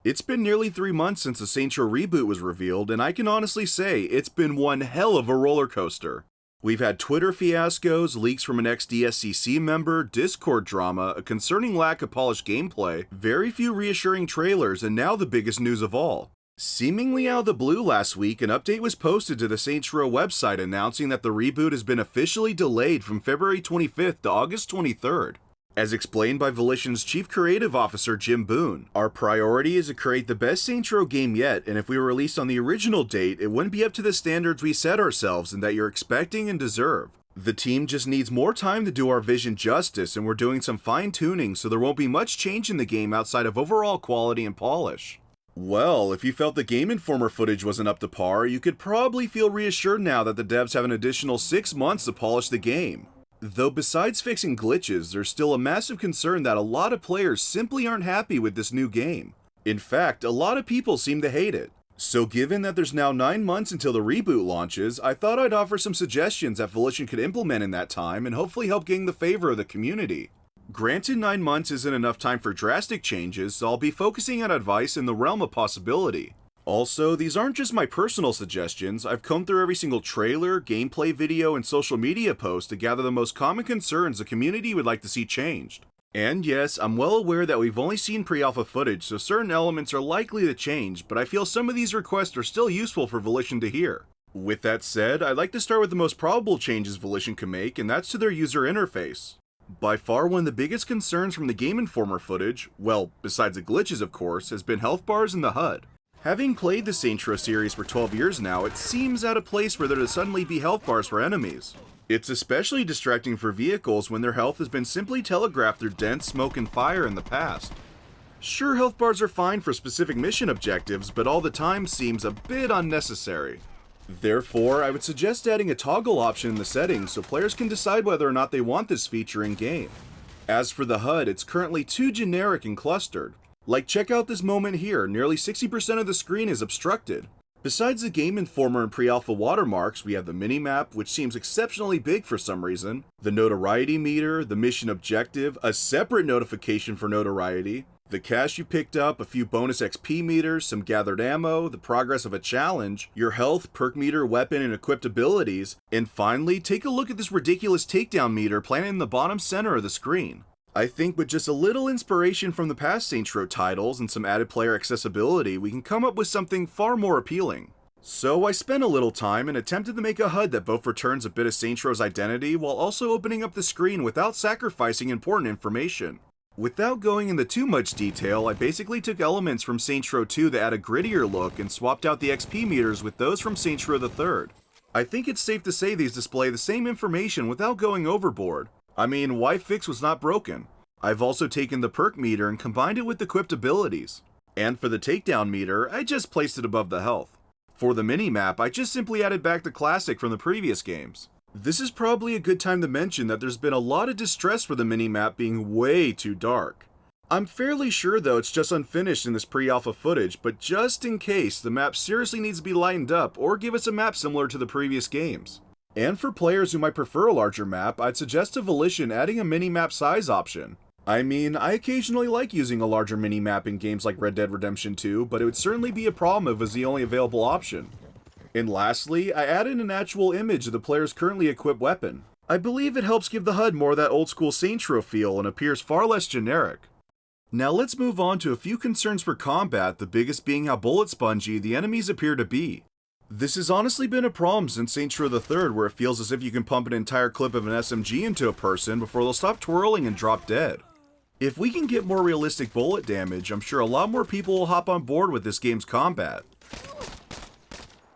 It's been nearly 3 months since the Saints Row Reboot was revealed, and I can honestly say it's been one hell of a roller coaster. We've had Twitter fiascos, leaks from an ex-DSCC member, Discord drama, a concerning lack of polished gameplay, very few reassuring trailers, and now the biggest news of all. Seemingly out of the blue last week, an update was posted to the Saints Row website announcing that the reboot has been officially delayed from February 25th to August 23rd. As explained by Volition's Chief Creative Officer Jim Boone, our priority is to create the best Saints Row game yet, and if we were released on the original date, it wouldn't be up to the standards we set ourselves and that you're expecting and deserve. The team just needs more time to do our vision justice, and we're doing some fine-tuning so there won't be much change in the game outside of overall quality and polish. Well, if you felt the Game Informer footage wasn't up to par, you could probably feel reassured now that the devs have an additional 6 months to polish the game. Though besides fixing glitches, there's still a massive concern that a lot of players simply aren't happy with this new game. In fact, a lot of people seem to hate it. So given that there's now 9 months until the reboot launches, I thought I'd offer some suggestions that Volition could implement in that time and hopefully help gain the favor of the community. Granted, 9 months isn't enough time for drastic changes, so I'll be focusing on advice in the realm of possibility. Also, these aren't just my personal suggestions. I've combed through every single trailer, gameplay video, and social media post to gather the most common concerns the community would like to see changed. And yes, I'm well aware that we've only seen pre-alpha footage, so certain elements are likely to change, but I feel some of these requests are still useful for Volition to hear. With that said, I'd like to start with the most probable changes Volition can make, and that's to their user interface. By far one of the biggest concerns from the Game Informer footage, well, besides the glitches of course, has been health bars in the HUD. Having played the Saints Row series for 12 years now, it seems out of place for there to suddenly be health bars for enemies. It's especially distracting for vehicles when their health has been simply telegraphed through dense smoke and fire in the past. Sure, health bars are fine for specific mission objectives, but all the time seems a bit unnecessary. Therefore, I would suggest adding a toggle option in the settings so players can decide whether or not they want this feature in-game. As for the HUD, it's currently too generic and clustered. Like, check out this moment here, nearly 60% of the screen is obstructed. Besides the Game Informer and pre-alpha watermarks, we have the minimap, which seems exceptionally big for some reason, the notoriety meter, the mission objective, a separate notification for notoriety, the cash you picked up, a few bonus XP meters, some gathered ammo, the progress of a challenge, your health, perk meter, weapon, and equipped abilities, and finally, take a look at this ridiculous takedown meter planted in the bottom center of the screen. I think with just a little inspiration from the past Saints Row titles and some added player accessibility, we can come up with something far more appealing. So I spent a little time and attempted to make a HUD that both returns a bit of Saints Row's identity while also opening up the screen without sacrificing important information. Without going into too much detail, I basically took elements from Saints Row 2 that add a grittier look and swapped out the XP meters with those from Saints Row the 3rd. I think it's safe to say these display the same information without going overboard. I mean, why fix what's not broken? I've also taken the perk meter and combined it with equipped abilities. And for the takedown meter, I just placed it above the health. For the minimap, I just simply added back the classic from the previous games. This is probably a good time to mention that there's been a lot of distress for the minimap being way too dark. I'm fairly sure though it's just unfinished in this pre-alpha footage, but just in case, the map seriously needs to be lightened up or give us a map similar to the previous games. And for players who might prefer a larger map, I'd suggest to Volition adding a mini-map size option. I mean, I occasionally like using a larger mini-map in games like Red Dead Redemption 2, but it would certainly be a problem if it was the only available option. And lastly, I added an actual image of the player's currently equipped weapon. I believe it helps give the HUD more of that old school Saints Row feel and appears far less generic. Now let's move on to a few concerns for combat, the biggest being how bullet spongy the enemies appear to be. This has honestly been a problem since Saints Row the 3rd, where it feels as if you can pump an entire clip of an SMG into a person before they'll stop twirling and drop dead. If we can get more realistic bullet damage, I'm sure a lot more people will hop on board with this game's combat.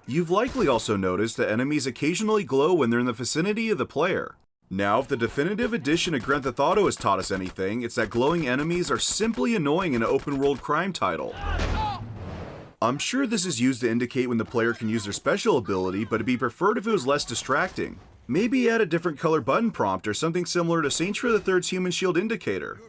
You've likely also noticed that enemies occasionally glow when they're in the vicinity of the player. Now, if the definitive edition of Grand Theft Auto has taught us anything, it's that glowing enemies are simply annoying in an open-world crime title. I'm sure this is used to indicate when the player can use their special ability, but it'd be preferred if it was less distracting. Maybe add a different color button prompt or something similar to Saints Row the 3rd's Human Shield indicator.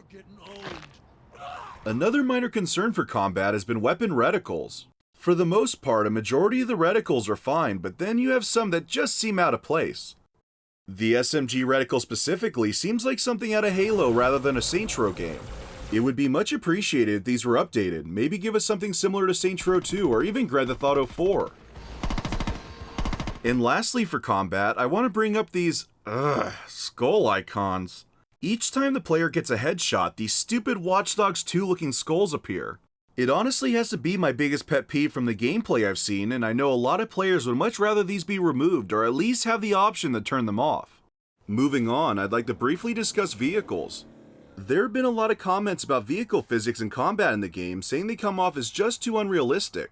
Another minor concern for combat has been weapon reticles. For the most part, a majority of the reticles are fine, but then you have some that just seem out of place. The SMG reticle specifically seems like something out of Halo rather than a Saints Row game. It would be much appreciated if these were updated, maybe give us something similar to Saints Row 2 or even Grand Theft Auto 4. And lastly for combat, I want to bring up these, skull icons. Each time the player gets a headshot, these stupid Watch Dogs 2 looking skulls appear. It honestly has to be my biggest pet peeve from the gameplay I've seen, and I know a lot of players would much rather these be removed or at least have the option to turn them off. Moving on, I'd like to briefly discuss vehicles. There have been a lot of comments about vehicle physics and combat in the game, saying they come off as just too unrealistic.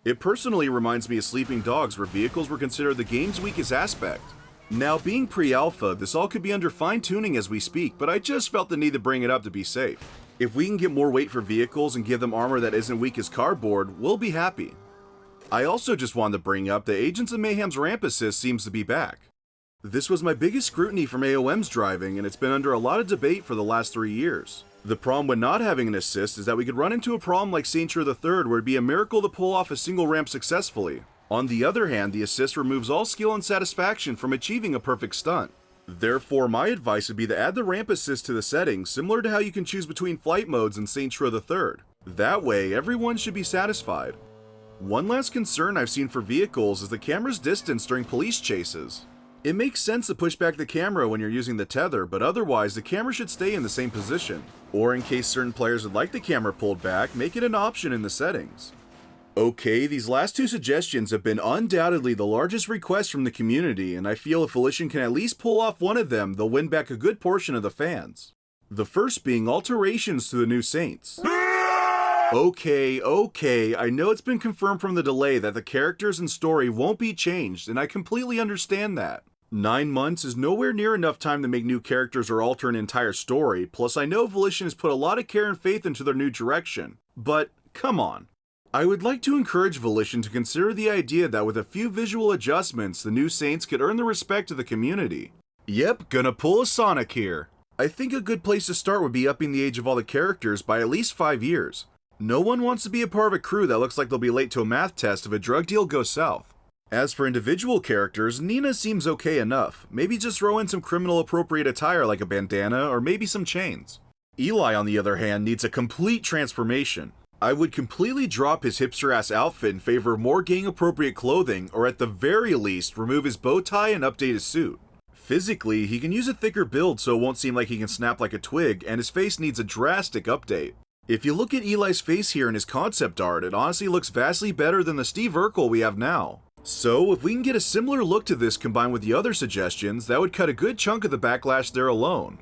It personally reminds me of Sleeping Dogs, where vehicles were considered the game's weakest aspect. Now, being pre-alpha, this all could be under fine-tuning as we speak, but I just felt the need to bring it up to be safe. If we can get more weight for vehicles and give them armor that isn't weak as cardboard, we'll be happy. I also just wanted to bring up that Agents of Mayhem's ramp assist seems to be back. This was my biggest scrutiny from AOM's driving, and it's been under a lot of debate for the last 3 years. The problem with not having an assist is that we could run into a problem like Saints Row III where it'd be a miracle to pull off a single ramp successfully. On the other hand, the assist removes all skill and satisfaction from achieving a perfect stunt. Therefore, my advice would be to add the ramp assist to the settings, similar to how you can choose between flight modes in Saints Row III. That way, everyone should be satisfied. One last concern I've seen for vehicles is the camera's distance during police chases. It makes sense to push back the camera when you're using the tether, but otherwise the camera should stay in the same position. Or in case certain players would like the camera pulled back, make it an option in the settings. Okay, these last two suggestions have been undoubtedly the largest requests from the community, and I feel if Volition can at least pull off one of them, they'll win back a good portion of the fans. The first being alterations to the new Saints. Okay, I know it's been confirmed from the delay that the characters and story won't be changed, and I completely understand that. 9 months is nowhere near enough time to make new characters or alter an entire story, plus I know Volition has put a lot of care and faith into their new direction. But, come on. I would like to encourage Volition to consider the idea that with a few visual adjustments, the new Saints could earn the respect of the community. Yep, gonna pull a Sonic here. I think a good place to start would be upping the age of all the characters by at least 5 years. No one wants to be a part of a crew that looks like they'll be late to a math test if a drug deal goes south. As for individual characters, Nina seems okay enough. Maybe just throw in some criminal appropriate attire like a bandana or maybe some chains. Eli, on the other hand, needs a complete transformation. I would completely drop his hipster-ass outfit in favor of more gang-appropriate clothing, or at the very least, remove his bow tie and update his suit. Physically, he can use a thicker build so it won't seem like he can snap like a twig, and his face needs a drastic update. If you look at Eli's face here in his concept art, it honestly looks vastly better than the Steve Urkel we have now. So, if we can get a similar look to this combined with the other suggestions, that would cut a good chunk of the backlash there alone.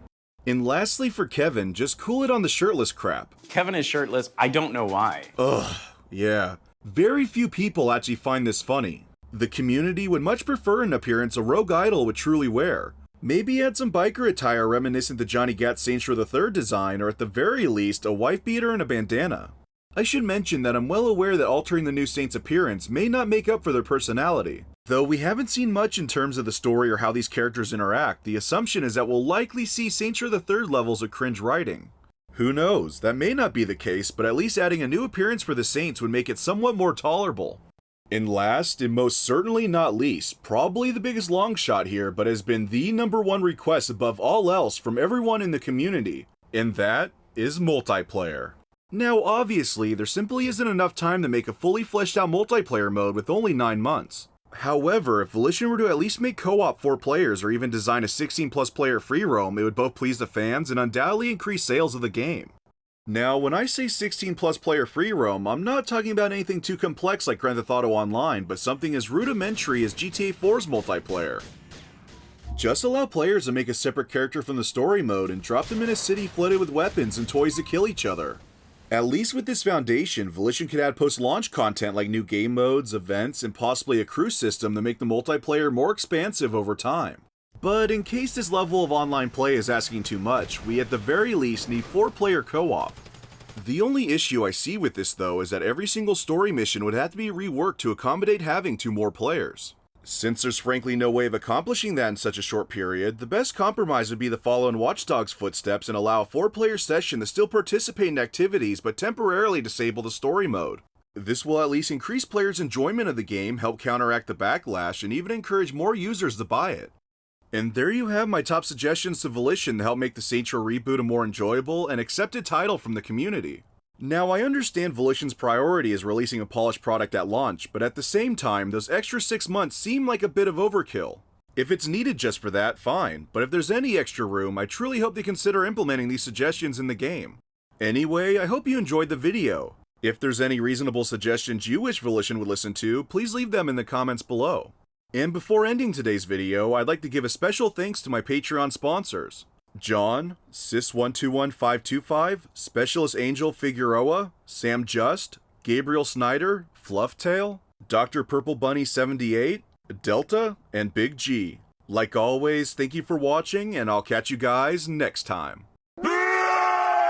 And lastly for Kevin, just cool it on the shirtless crap. Kevin is shirtless, I don't know why. Ugh, yeah. Very few people actually find this funny. The community would much prefer an appearance a rogue idol would truly wear. Maybe add some biker attire reminiscent to Johnny Gat's Saints Row III design, or at the very least, a wife beater and a bandana. I should mention that I'm well aware that altering the new Saints' appearance may not make up for their personality. Though we haven't seen much in terms of the story or how these characters interact, the assumption is that we'll likely see Saints Row III levels of cringe writing. Who knows, that may not be the case, but at least adding a new appearance for the Saints would make it somewhat more tolerable. And last, and most certainly not least, probably the biggest long shot here, but has been the #1 request above all else from everyone in the community, and that is multiplayer. Now obviously, there simply isn't enough time to make a fully fleshed out multiplayer mode with only 9 months. However, if Volition were to at least make co-op 4 players or even design a 16+ player free roam, it would both please the fans and undoubtedly increase sales of the game. Now, when I say 16+ player free roam, I'm not talking about anything too complex like Grand Theft Auto Online, but something as rudimentary as GTA 4's multiplayer. Just allow players to make a separate character from the story mode and drop them in a city flooded with weapons and toys to kill each other. At least with this foundation, Volition could add post-launch content like new game modes, events, and possibly a crew system to make the multiplayer more expansive over time. But in case this level of online play is asking too much, we at the very least need 4-player co-op. The only issue I see with this though is that every single story mission would have to be reworked to accommodate having 2 more players. Since there's frankly no way of accomplishing that in such a short period, the best compromise would be to follow in Watch Dogs' footsteps and allow a 4-player session to still participate in activities but temporarily disable the story mode. This will at least increase players' enjoyment of the game, help counteract the backlash, and even encourage more users to buy it. And there you have my top suggestions to Volition to help make the Saints Row Reboot a more enjoyable and accepted title from the community. Now, I understand Volition's priority is releasing a polished product at launch, but at the same time, those extra 6 months seem like a bit of overkill. If it's needed just for that, fine, but if there's any extra room, I truly hope they consider implementing these suggestions in the game. Anyway, I hope you enjoyed the video. If there's any reasonable suggestions you wish Volition would listen to, please leave them in the comments below. And before ending today's video, I'd like to give a special thanks to my Patreon sponsors. John, Sis121525, Specialist Angel Figueroa, Sam Just, Gabriel Snyder, Flufftail, Dr. Purple Bunny 78, Delta, and Big G. Like always, thank you for watching, and I'll catch you guys next time.